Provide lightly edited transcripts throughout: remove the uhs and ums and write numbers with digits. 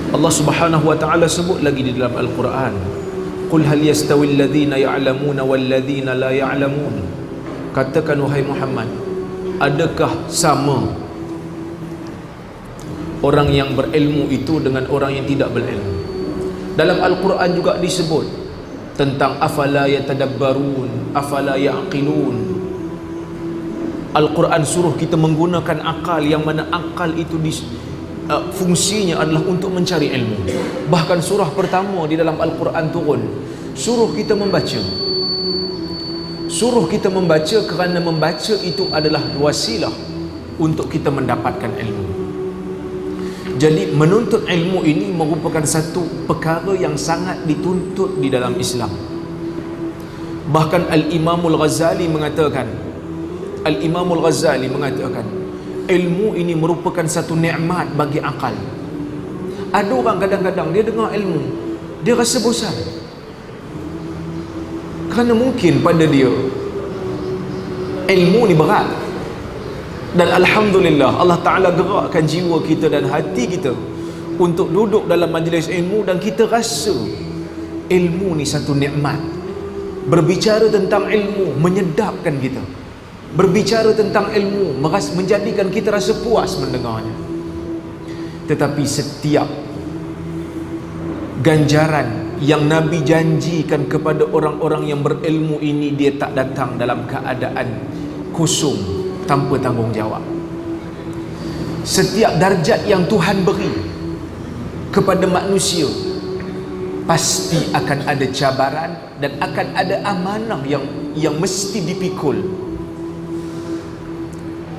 Allah Subhanahu wa taala sebut lagi di dalam Al-Quran, qul hal yastawi alladhina ya'lamuna wal ladzina la ya'lamun. Katakan wahai Muhammad, adakah sama orang yang berilmu itu dengan orang yang tidak berilmu? Dalam Al-Quran juga disebut tentang afala yatadabbarun, afala ya'qilun. Al-Quran suruh kita menggunakan akal, yang mana akal itu fungsinya adalah untuk mencari ilmu. Bahkan surah pertama di dalam Al-Quran turun suruh kita membaca. Suruh kita membaca kerana membaca itu adalah wasilah untuk kita mendapatkan ilmu. Jadi menuntut ilmu ini merupakan satu perkara yang sangat dituntut di dalam Islam. Bahkan Al-Imamul Ghazali mengatakan, ilmu ini merupakan satu nikmat bagi akal. Ada orang kadang-kadang dia dengar ilmu, dia rasa bosan, kerana mungkin pada dia ilmu ni berat. Dan Alhamdulillah Allah Ta'ala gerakkan jiwa kita dan hati kita untuk duduk dalam majlis ilmu, dan kita rasa ilmu ni satu nikmat. Berbicara tentang ilmu menyedapkan kita. Berbicara tentang ilmu menjadikan kita rasa puas mendengarnya. Tetapi setiap ganjaran yang Nabi janjikan kepada orang-orang yang berilmu ini, dia tak datang dalam keadaan kosong, tanpa tanggungjawab. Setiap darjat yang Tuhan beri kepada manusia pasti akan ada cabaran dan akan ada amanah yang mesti dipikul.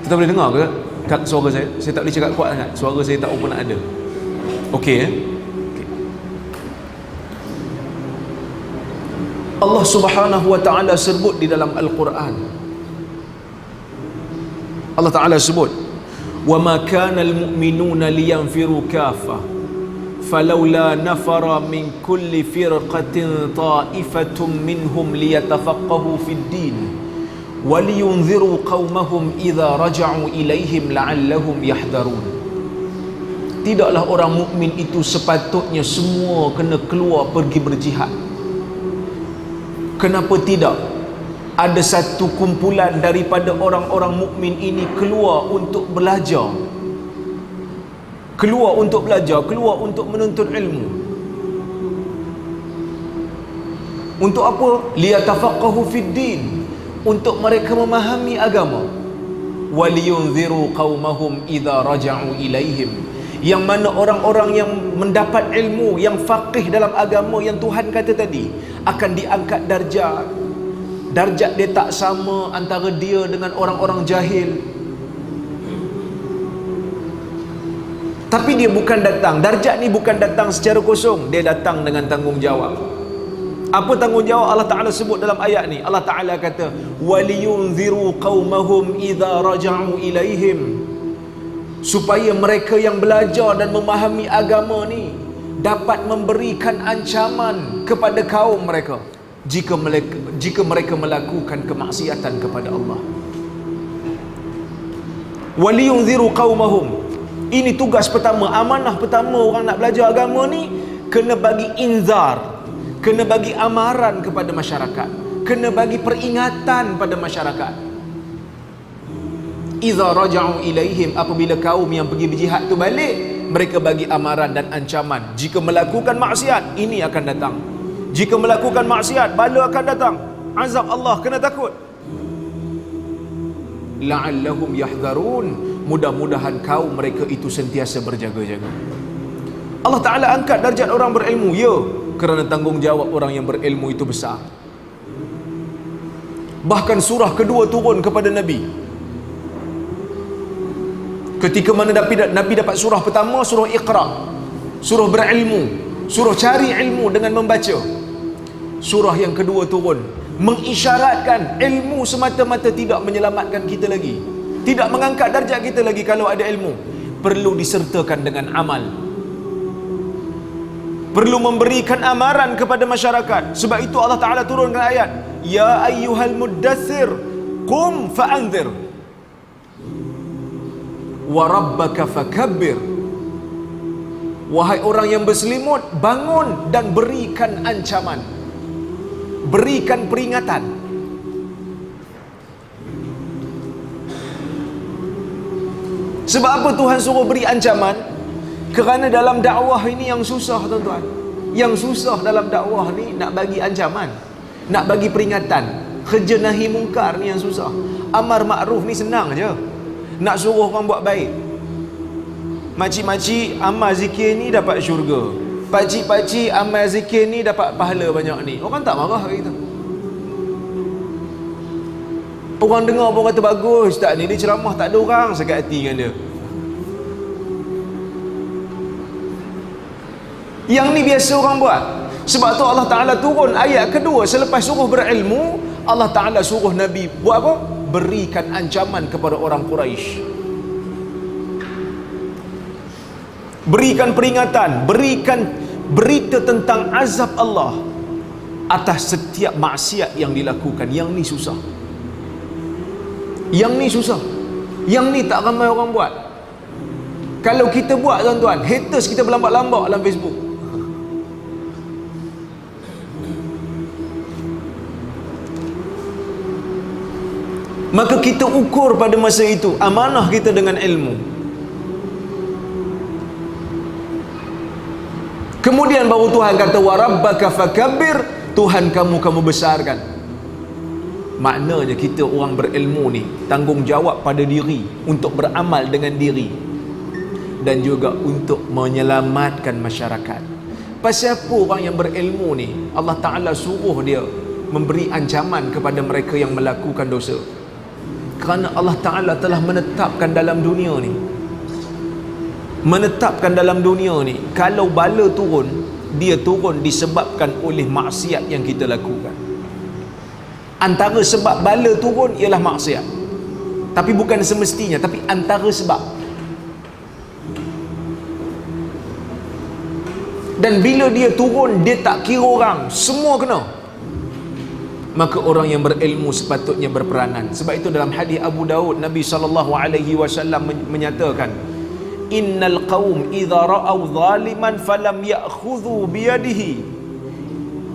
Kita boleh dengar ke suara saya? Saya tak boleh cakap kuat sangat, suara saya tak pernah ada. Okey okay. Allah Subhanahu wa taala sebut di dalam Al-Quran, Allah Ta'ala sebut, وَمَا كَانَ الْمُؤْمِنُونَ لِيَنْفِرُوا كَافَةً فَلَوْلَا نَفَرَ مِنْ كُلِّ فِرْقَةٍ طَائِفَةٌ مِّنْهُمْ لِيَتَفَقَّهُوا فِي الدِّينِ وَلِيُنْذِرُوا قَوْمَهُمْ إِذَا رَجَعُوا إِلَيْهِمْ لَعَلَّهُمْ يَحْذَرُونَ. Tidaklah orang mukmin itu sepatutnya semua kena keluar pergi berjihad. Kenapa tidak? Ada satu kumpulan daripada orang-orang mukmin ini keluar untuk belajar, keluar untuk belajar, keluar untuk menuntut ilmu. Untuk apa? Liyatafaqahu fid din, untuk mereka memahami agama. Waliyunziru qaumahum idza raja'u ilaihim, yang mana orang-orang yang mendapat ilmu, yang faqih dalam agama yang Tuhan kata tadi, akan diangkat darjat. Darjat dia tak sama antara dia dengan orang-orang jahil. Tapi dia bukan datang, darjat ni bukan datang secara kosong, dia datang dengan tanggungjawab. Apa tanggungjawab Allah Ta'ala sebut dalam ayat ni? Allah Ta'ala kata, وَلِيُنْذِرُوا قَوْمَهُمْ إِذَا رَجَعُوا إِلَيْهِمْ, supaya mereka yang belajar dan memahami agama ni dapat memberikan ancaman kepada kaum mereka jika mereka melakukan kemaksiatan kepada Allah. Waliyunziru qaumahum, ini tugas pertama, amanah pertama orang nak belajar agama ni, kena bagi inzar, kena bagi amaran kepada masyarakat, kena bagi peringatan pada masyarakat. Idza raja'u ilaihim, apabila kaum yang pergi berjihad tu balik, mereka bagi amaran dan ancaman. Jika melakukan maksiat, ini akan datang. Jika melakukan maksiat, bala akan datang, azab Allah, kena takut. La'allahum yahdharun, mudah-mudahan kaum mereka itu sentiasa berjaga-jaga. Allah Ta'ala angkat darjat orang berilmu, ya, kerana tanggungjawab orang yang berilmu itu besar. Bahkan surah kedua turun kepada Nabi. Ketika mana Nabi dapat surah pertama, surah Iqra, surah berilmu, surah cari ilmu dengan membaca. Surah yang kedua turun mengisyaratkan ilmu semata-mata tidak menyelamatkan kita lagi, tidak mengangkat darjat kita lagi. Kalau ada ilmu, perlu disertakan dengan amal, perlu memberikan amaran kepada masyarakat. Sebab itu Allah Ta'ala turunkan ayat, Ya ayyuhal muddathir qum fa'anzir wa rabbaka fakabbir Wahai orang yang berselimut, bangun dan berikan ancaman, berikan peringatan. Sebab apa Tuhan suruh beri ancaman? Kerana dalam dakwah ini yang susah, tuan-tuan. Yang susah dalam dakwah ni nak bagi ancaman, nak bagi peringatan. Kerja nahi mungkar ni yang susah. Amar makruf ni senang je, nak suruh orang buat baik. Makcik-makcik amal zikir ni dapat syurga, pakcik-pakcik amal zikir ni dapat pahala banyak ni. Orang tak marah kita. Orang dengar pun kata bagus tak ni, dia ceramah tak ada orang sakit hati dengan dia. Yang ni biasa orang buat. Sebab tu Allah Ta'ala turun ayat kedua selepas suruh berilmu. Allah Ta'ala suruh Nabi buat apa? Berikan ancaman kepada orang Quraisy. Berikan peringatan, berikan berita tentang azab Allah atas setiap maksiat yang dilakukan. Yang ni susah. Yang ni susah. Yang ni tak ramai orang buat. Kalau kita buat, tuan-tuan, haters kita berlambak-lambak dalam Facebook. Maka kita ukur pada masa itu amanah kita dengan ilmu. Kemudian baru Tuhan kata wa rabbaka fakabbir, Tuhan kamu besarkan. Maknanya kita orang berilmu ni tanggungjawab pada diri untuk beramal dengan diri dan juga untuk menyelamatkan masyarakat. Pasal apa orang yang berilmu ni Allah Ta'ala suruh dia memberi ancaman kepada mereka yang melakukan dosa? Kerana Allah Ta'ala telah menetapkan dalam dunia ni, kalau bala turun, dia turun disebabkan oleh maksiat yang kita lakukan. Antara sebab bala turun ialah maksiat, tapi bukan semestinya, tapi antara sebab. Dan bila dia turun, dia tak kira orang, semua kena. Maka orang yang berilmu sepatutnya berperanan. Sebab itu dalam hadis Abu Daud, Nabi SAW menyatakan, innal qaum idza ra'aw zaliman falam ya'khudhu biyadihi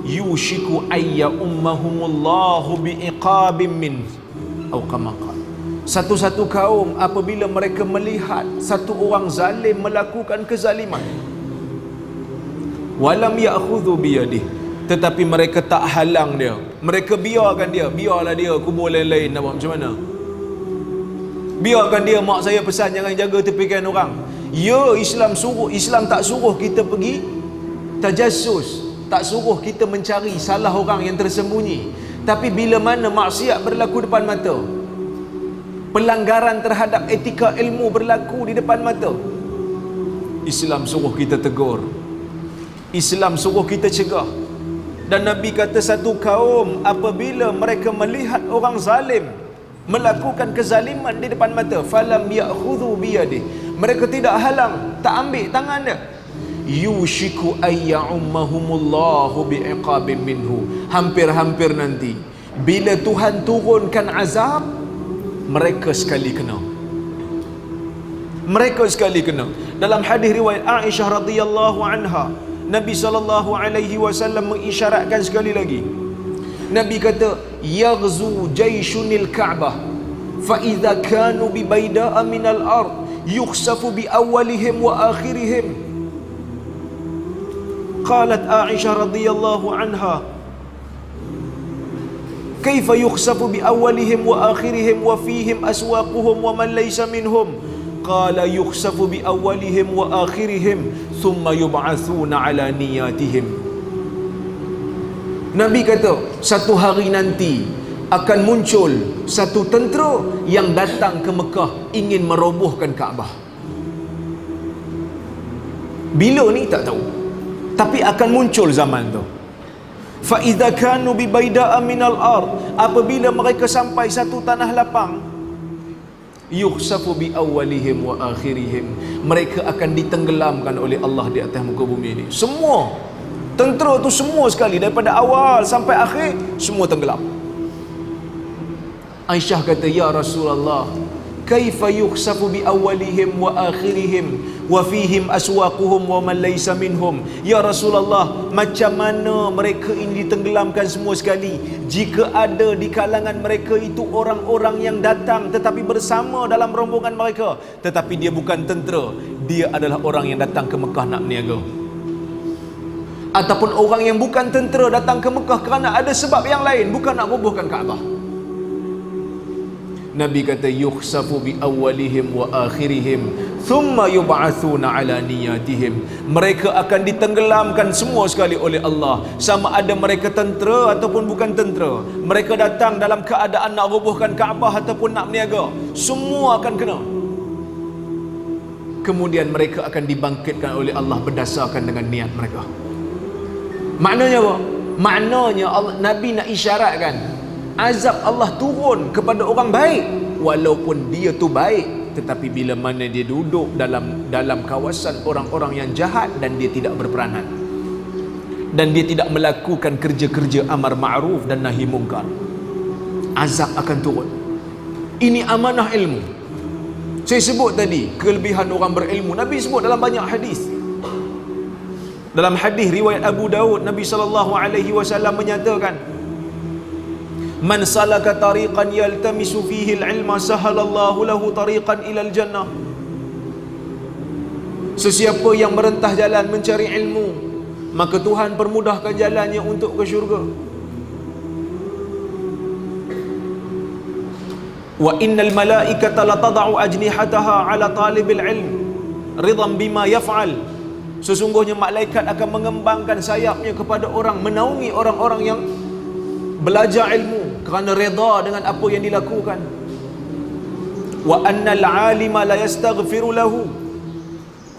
yushiku ayya ummahumullahu biiqabin min atau kama qala. Satu-satu kaum apabila mereka melihat satu orang zalim melakukan kezaliman, walam ya'khudhu biyadihi, tetapi mereka tak halang dia, mereka biarkan dia, biarlah dia kubur lain-lain, nak buat macam mana? Biarkan dia, mak saya pesan jangan jaga tepikan orang. Ya, Islam tak suruh kita pergi tajassus, tak suruh kita mencari salah orang yang tersembunyi. Tapi bila mana maksiat berlaku depan mata, pelanggaran terhadap etika ilmu berlaku di depan mata, Islam suruh kita tegur, Islam suruh kita cegah. Dan Nabi kata satu kaum apabila mereka melihat orang zalim melakukan kezaliman di depan mata, falam ya'khudhu biyadih, mereka tidak halang, tak ambil tangan dia, yushiku ayya'ummahumullahu bi'iqabin minhu, hampir-hampir nanti bila Tuhan turunkan azab, mereka sekali kena. Dalam hadis riwayat Aisyah radhiyallahu anha, Nabi SAW mengisyaratkan sekali lagi. Nabi kata, yaghzu jayshunil Ka'bah fa idza kanu bi bayda'a minal ard yukhsafu bi awwalihim wa akhirihim. Qalat Aisyah radhiyallahu anha, kaifa yukhsafu bi awwalihim wa akhirihim wa fihim aswaquhum wa man laysa minhum? Qala yukhsafu bi awwalihim wa akhirihim thumma yub'atsuna ala niyatihim. Nabi kata satu hari nanti akan muncul satu tentera yang datang ke Mekah ingin merobohkan Kaabah. Bila ni tak tahu, tapi akan muncul zaman tu. Fa idza kanu bi bayda'a minal ard, apabila mereka sampai satu tanah lapang, yukhsafu bi awwalihim wa akhirihim, mereka akan ditenggelamkan oleh Allah di atas muka bumi ini. Semua tentera tu semua sekali daripada awal sampai akhir semua tenggelam. Aisyah kata, ya Rasulullah, kaifa yukhsafu bi awwalihim wa akhirihim wa fihim aswaquhum wa man laysa minhum. Ya Rasulullah, macam mana mereka ini ditenggelamkan semua sekali jika ada di kalangan mereka itu orang-orang yang datang tetapi bersama dalam rombongan mereka, tetapi dia bukan tentera, dia adalah orang yang datang ke Mekah nak berniaga. Ataupun orang yang bukan tentera datang ke Mekah kerana ada sebab yang lain, bukan nak robohkan Kaabah. Nabi kata yukhsafu bi awwalihim wa akhirihim thumma yub'atsuna ala niyatihim. Mereka akan ditenggelamkan semua sekali oleh Allah, sama ada mereka tentera ataupun bukan tentera. Mereka datang dalam keadaan nak robohkan Kaabah ataupun nak berniaga, semua akan kena. Kemudian mereka akan dibangkitkan oleh Allah berdasarkan dengan niat mereka. Maknanya apa? Maknanya Allah, Nabi nak isyaratkan azab Allah turun kepada orang baik walaupun dia tu baik, tetapi bila mana dia duduk dalam kawasan orang-orang yang jahat dan dia tidak berperanan dan dia tidak melakukan kerja-kerja amar ma'ruf dan nahi mungkar, azab akan turun. Ini amanah ilmu. Saya sebut tadi kelebihan orang berilmu, Nabi sebut dalam banyak hadis. Dalam hadis riwayat Abu Daud, Nabi SAW menyatakan, man salaka tariqan yaltamisu fihi al-ilma sahalallahu lahu tariqan ilal jannah. Sesiapa yang merentah jalan mencari ilmu, maka Tuhan permudahkan jalannya untuk ke syurga. Wa innal malaikata la tad'u ajnihataha ala talibil ilm ridhan bima yaf'al. Sesungguhnya malaikat akan mengembangkan sayapnya kepada orang, menaungi orang-orang yang belajar ilmu kerana reda dengan apa yang dilakukan. Wa annal alima la yastaghfiru lahu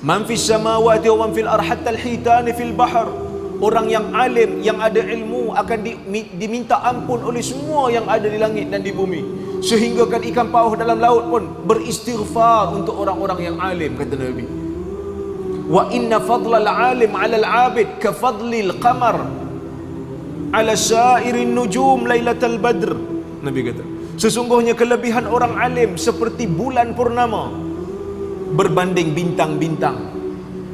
man fis samawati wa man fil ardi hatta al hitan fil bahr. Orang yang alim, yang ada ilmu akan diminta ampun oleh semua yang ada di langit dan di bumi, sehingga kan ikan paus dalam laut pun beristighfar untuk orang-orang yang alim, kata Nabi. Wa inna fadlal alim 'ala al-'abid ka fadlil qamar ala sairin nujum lailatul badr. Nabi kata, sesungguhnya kelebihan orang alim seperti bulan purnama berbanding bintang-bintang.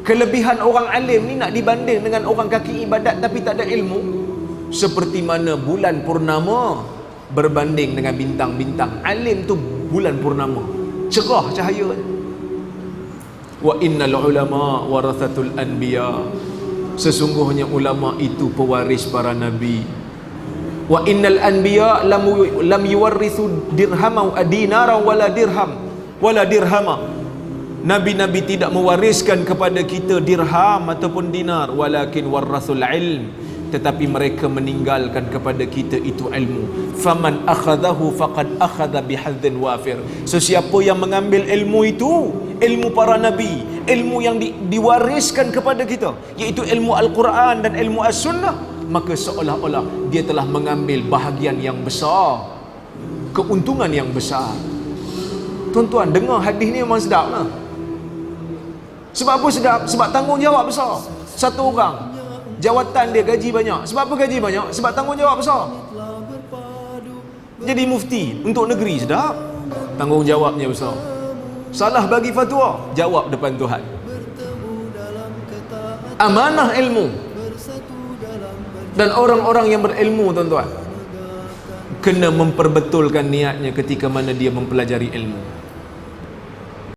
Kelebihan orang alim ni nak dibanding dengan orang kaki ibadat tapi tak ada ilmu, seperti mana bulan purnama berbanding dengan bintang-bintang. Alim tu bulan purnama, cerah cahaya. Wa innal ulama warathatul anbiya. Sesungguhnya ulama itu pewaris para nabi. Wa innal anbiya lam yuwarrithu dirhama dinara wala dirham wala dirhama. Nabi-nabi tidak mewariskan kepada kita dirham ataupun dinar, walakin warathul ilm, tetapi mereka meninggalkan kepada kita itu ilmu. Faman akhadahu faqad akhadha bihadzin wafir. Sesiapa yang mengambil ilmu itu, ilmu para nabi, ilmu yang diwariskan kepada kita, iaitu ilmu Al-Quran dan ilmu As-Sunnah, maka seolah-olah dia telah mengambil bahagian yang besar, keuntungan yang besar. Tuan-tuan, dengar hadis ni memang sedap lah. Sebab apa sedap? Sebab tanggungjawab besar. Satu orang, jawatan dia gaji banyak. Sebab apa gaji banyak? Sebab tanggungjawab besar. Jadi mufti untuk negeri, sedap, tanggungjawabnya besar. Salah bagi fatwa, jawab depan Tuhan. Amanah ilmu. Dan orang-orang yang berilmu, tuan-tuan, kena memperbetulkan niatnya ketika mana dia mempelajari ilmu.